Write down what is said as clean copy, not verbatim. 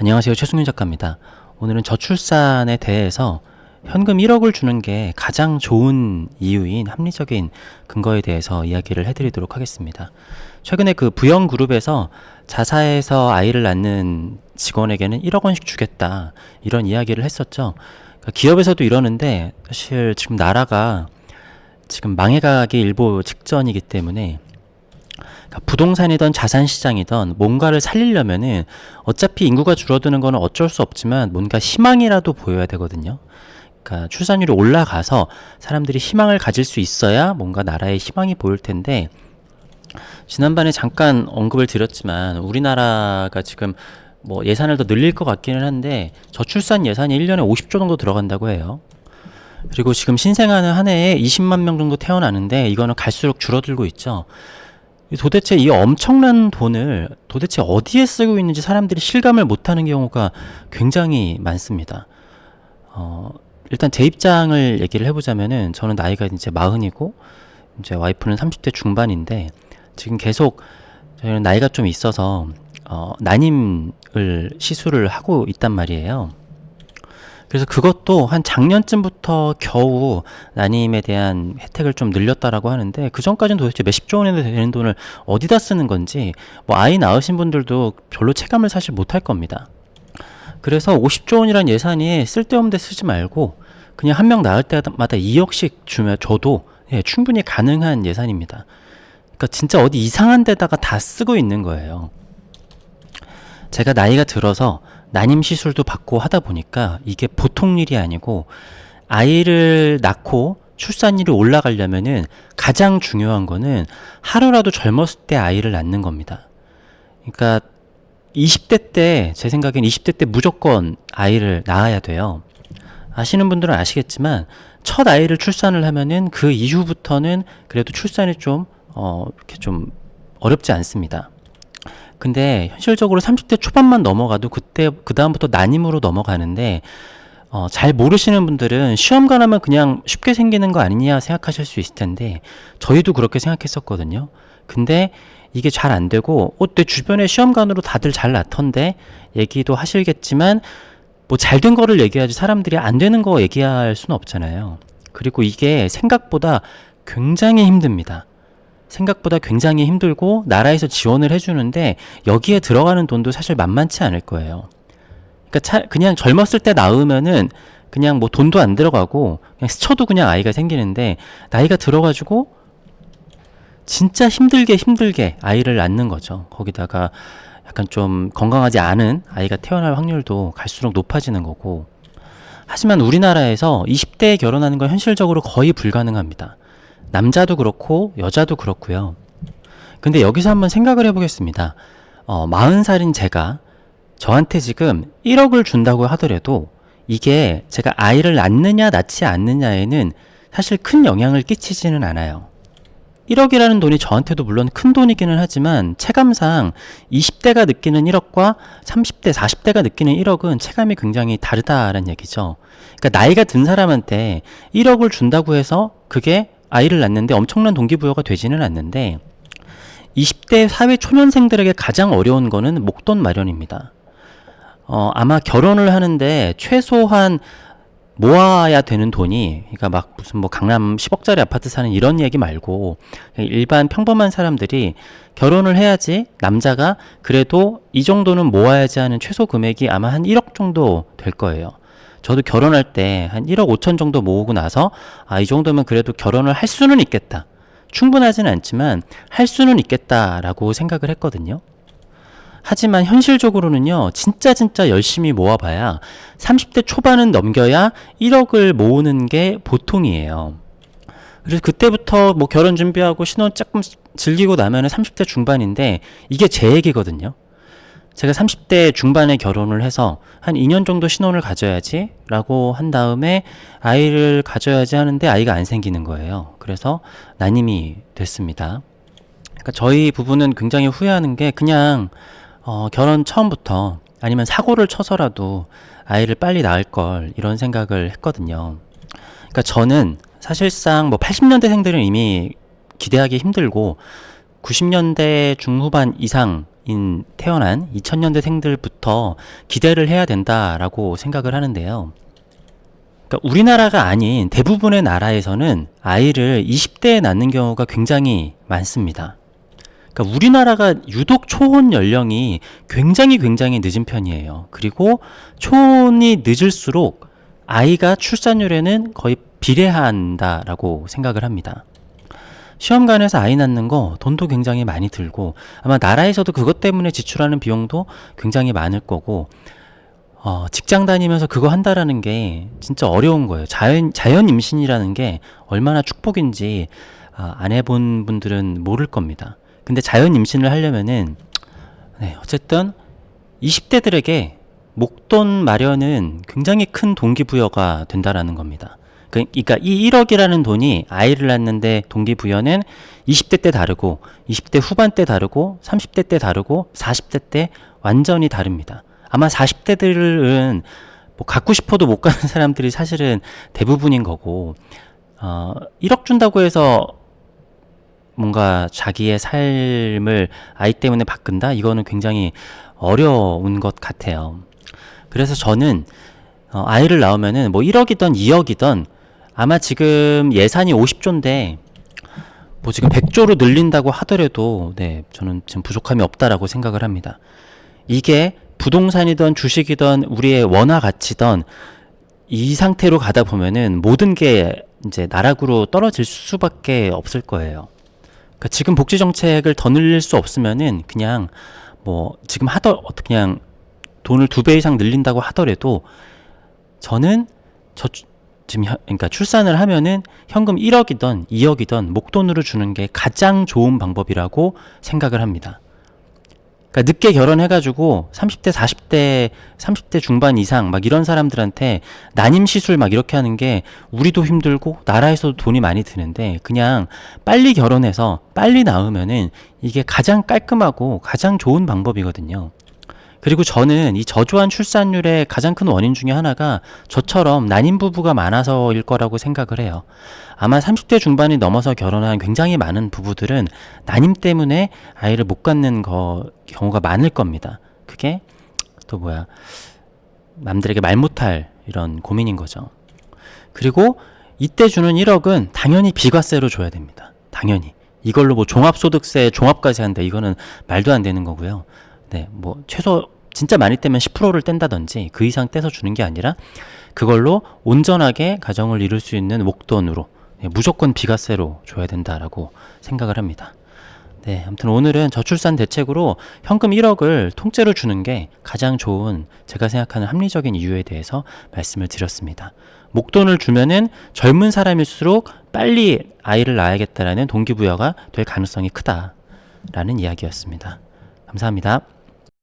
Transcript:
안녕하세요. 최승윤 작가입니다. 오늘은 저출산에 대해서 현금 1억을 주는 게 가장 좋은 이유인 합리적인 근거에 대해서 이야기를 해드리도록 하겠습니다. 최근에 그 부영그룹에서 자사해서 아이를 낳는 직원에게는 1억 원씩 주겠다, 이런 이야기를 했었죠. 그러니까 기업에서도 이러는데 사실 지금 나라가 지금 망해가기 일보 직전이기 때문에, 그러니까 부동산이든 자산시장이든 뭔가를 살리려면은 어차피 인구가 줄어드는 거는 어쩔 수 없지만 뭔가 희망이라도 보여야 되거든요. 그러니까 출산율이 올라가서 사람들이 희망을 가질 수 있어야 뭔가 나라의 희망이 보일 텐데, 지난번에 잠깐 언급을 드렸지만 우리나라가 지금 뭐 예산을 더 늘릴 것 같기는 한데 저출산 예산이 1년에 50조 정도 들어간다고 해요. 그리고 지금 신생아는 한 해에 20만 명 정도 태어나는데 이거는 갈수록 줄어들고 있죠. 도대체 이 엄청난 돈을 도대체 어디에 쓰고 있는지 사람들이 실감을 못하는 경우가 굉장히 많습니다. 일단 제 입장을 얘기를 해보자면은, 저는 나이가 이제 40이고 이제 와이프는 30대 중반인데 지금 계속 저희는 나이가 좀 있어서 난임을 시술을 하고 있단 말이에요. 그래서 그것도 한 작년쯤부터 겨우 난임에 대한 혜택을 좀 늘렸다라고 하는데, 그 전까지는 도대체 몇십조 원이나 되는 돈을 어디다 쓰는 건지 뭐 아이 낳으신 분들도 별로 체감을 사실 못할 겁니다. 그래서 50조 원이란 예산이 쓸데없는 데 쓰지 말고 그냥 한 명 낳을 때마다 2억씩 주면 저도 충분히 가능한 예산입니다. 그러니까 진짜 어디 이상한 데다가 다 쓰고 있는 거예요. 제가 나이가 들어서 난임 시술도 받고 하다 보니까 이게 보통 일이 아니고, 아이를 낳고 출산율이 올라가려면은 가장 중요한 거는 하루라도 젊었을 때 아이를 낳는 겁니다. 그러니까 20대 때, 제 생각엔 20대 때 무조건 아이를 낳아야 돼요. 아시는 분들은 아시겠지만 첫 아이를 출산을 하면은 그 이후부터는 그래도 출산이 좀 이렇게 좀 어렵지 않습니다. 근데 현실적으로 30대 초반만 넘어가도 그때 그 다음부터 난임으로 넘어가는데, 잘 모르시는 분들은 시험관 하면 그냥 쉽게 생기는 거 아니냐 생각하실 수 있을 텐데, 저희도 그렇게 생각했었거든요. 근데 이게 잘 안 되고, 내 주변에 시험관으로 다들 잘 낳던데 얘기도 하시겠지만, 뭐 잘 된 거를 얘기하지 사람들이 안 되는 거 얘기할 수는 없잖아요. 그리고 이게 생각보다 굉장히 힘듭니다. 생각보다 굉장히 힘들고 나라에서 지원을 해주는데 여기에 들어가는 돈도 사실 만만치 않을 거예요. 그러니까 그냥 젊었을 때 낳으면은 그냥 뭐 돈도 안 들어가고 그냥 스쳐도 그냥 아이가 생기는데, 나이가 들어가지고 진짜 힘들게 아이를 낳는 거죠. 거기다가 약간 좀 건강하지 않은 아이가 태어날 확률도 갈수록 높아지는 거고. 하지만 우리나라에서 20대에 결혼하는 건 현실적으로 거의 불가능합니다. 남자도 그렇고 여자도 그렇고요. 근데 여기서 한번 생각을 해보겠습니다. 40살인 제가 저한테 지금 1억을 준다고 하더라도 이게 제가 아이를 낳느냐 낳지 않느냐에는 사실 큰 영향을 끼치지는 않아요. 1억이라는 돈이 저한테도 물론 큰 돈이기는 하지만 체감상 20대가 느끼는 1억과 30대, 40대가 느끼는 1억은 체감이 굉장히 다르다라는 얘기죠. 그러니까 나이가 든 사람한테 1억을 준다고 해서 그게 아이를 낳는데 엄청난 동기부여가 되지는 않는데, 20대 사회 초년생들에게 가장 어려운 거는 목돈 마련입니다. 아마 결혼을 하는데 최소한 모아야 되는 돈이, 그러니까 막 무슨 뭐 강남 10억짜리 아파트 사는 이런 얘기 말고, 일반 평범한 사람들이 결혼을 해야지 남자가 그래도 이 정도는 모아야지 하는 최소 금액이 아마 한 1억 정도 될 거예요. 저도 결혼할 때 한 1억 5천 정도 모으고 나서 이 정도면 그래도 결혼을 할 수는 있겠다, 충분하지는 않지만 할 수는 있겠다라고 생각을 했거든요. 하지만 현실적으로는요, 진짜 열심히 모아봐야 30대 초반은 넘겨야 1억을 모으는 게 보통이에요. 그래서 그때부터 뭐 결혼 준비하고 신혼 조금 즐기고 나면은 30대 중반인데, 이게 제 얘기거든요. 제가 30대 중반에 결혼을 해서 한 2년 정도 신혼을 가져야지 라고 한 다음에 아이를 가져야지 하는데 아이가 안 생기는 거예요. 그래서 난임이 됐습니다. 그러니까 저희 부부는 굉장히 후회하는 게, 그냥 결혼 처음부터 아니면 사고를 쳐서라도 아이를 빨리 낳을 걸, 이런 생각을 했거든요. 그러니까 저는 사실상 뭐 80년대생들은 이미 기대하기 힘들고 90년대 중후반 이상 태어난 2000년대생들부터 기대를 해야 된다라고 생각을 하는데요. 그러니까 우리나라가 아닌 대부분의 나라에서는 아이를 20대에 낳는 경우가 굉장히 많습니다. 그러니까 우리나라가 유독 초혼 연령이 굉장히 늦은 편이에요. 그리고 초혼이 늦을수록 아이가 출산율에는 거의 비례한다라고 생각을 합니다. 시험관에서 아이 낳는 거 돈도 굉장히 많이 들고 아마 나라에서도 그것 때문에 지출하는 비용도 굉장히 많을 거고 직장 다니면서 그거 한다라는 게 진짜 어려운 거예요. 자연 임신이라는 게 얼마나 축복인지 안 해본 분들은 모를 겁니다. 근데 자연 임신을 하려면은 어쨌든 20대들에게 목돈 마련은 굉장히 큰 동기부여가 된다라는 겁니다. 그러니까 이 1억이라는 돈이 아이를 낳는데 동기부여는 20대 때 다르고 20대 후반 때 다르고 30대 때 다르고 40대 때 완전히 다릅니다. 아마 40대들은 뭐 갖고 싶어도 못 가는 사람들이 사실은 대부분인 거고 1억 준다고 해서 뭔가 자기의 삶을 아이 때문에 바꾼다? 이거는 굉장히 어려운 것 같아요. 그래서 저는 아이를 낳으면은 뭐 1억이든 2억이든 아마 지금 예산이 50조인데 뭐 지금 100조로 늘린다고 하더라도 저는 지금 부족함이 없다라고 생각을 합니다. 이게 부동산이든 주식이든 우리의 원화 가치든 이 상태로 가다 보면은 모든 게 이제 나락으로 떨어질 수밖에 없을 거예요. 그러니까 지금 복지 정책을 더 늘릴 수 없으면은 그냥 뭐 지금 그냥 돈을 2배 이상 늘린다고 하더라도 저는 그러니까 출산을 하면은 현금 1억이든 2억이든 목돈으로 주는 게 가장 좋은 방법이라고 생각을 합니다. 그러니까 늦게 결혼해가지고 30대 중반 이상 막 이런 사람들한테 난임 시술 막 이렇게 하는 게 우리도 힘들고 나라에서도 돈이 많이 드는데 그냥 빨리 결혼해서 빨리 낳으면은 이게 가장 깔끔하고 가장 좋은 방법이거든요. 그리고 저는 이 저조한 출산율의 가장 큰 원인 중에 하나가 저처럼 난임 부부가 많아서일 거라고 생각을 해요. 아마 30대 중반이 넘어서 결혼한 굉장히 많은 부부들은 난임 때문에 아이를 못 갖는 경우가 많을 겁니다. 그게 또 남들에게 말 못할 이런 고민인 거죠. 그리고 이때 주는 1억은 당연히 비과세로 줘야 됩니다. 당연히. 이걸로 뭐 종합소득세 종합까지 한다. 이거는 말도 안 되는 거고요. 뭐 최소 진짜 많이 떼면 10%를 뗀다든지 그 이상 떼서 주는 게 아니라 그걸로 온전하게 가정을 이룰 수 있는 목돈으로 무조건 비과세로 줘야 된다라고 생각을 합니다. 아무튼 오늘은 저출산 대책으로 현금 1억을 통째로 주는 게 가장 좋은 제가 생각하는 합리적인 이유에 대해서 말씀을 드렸습니다. 목돈을 주면은 젊은 사람일수록 빨리 아이를 낳아야겠다라는 동기부여가 될 가능성이 크다라는 이야기였습니다. 감사합니다.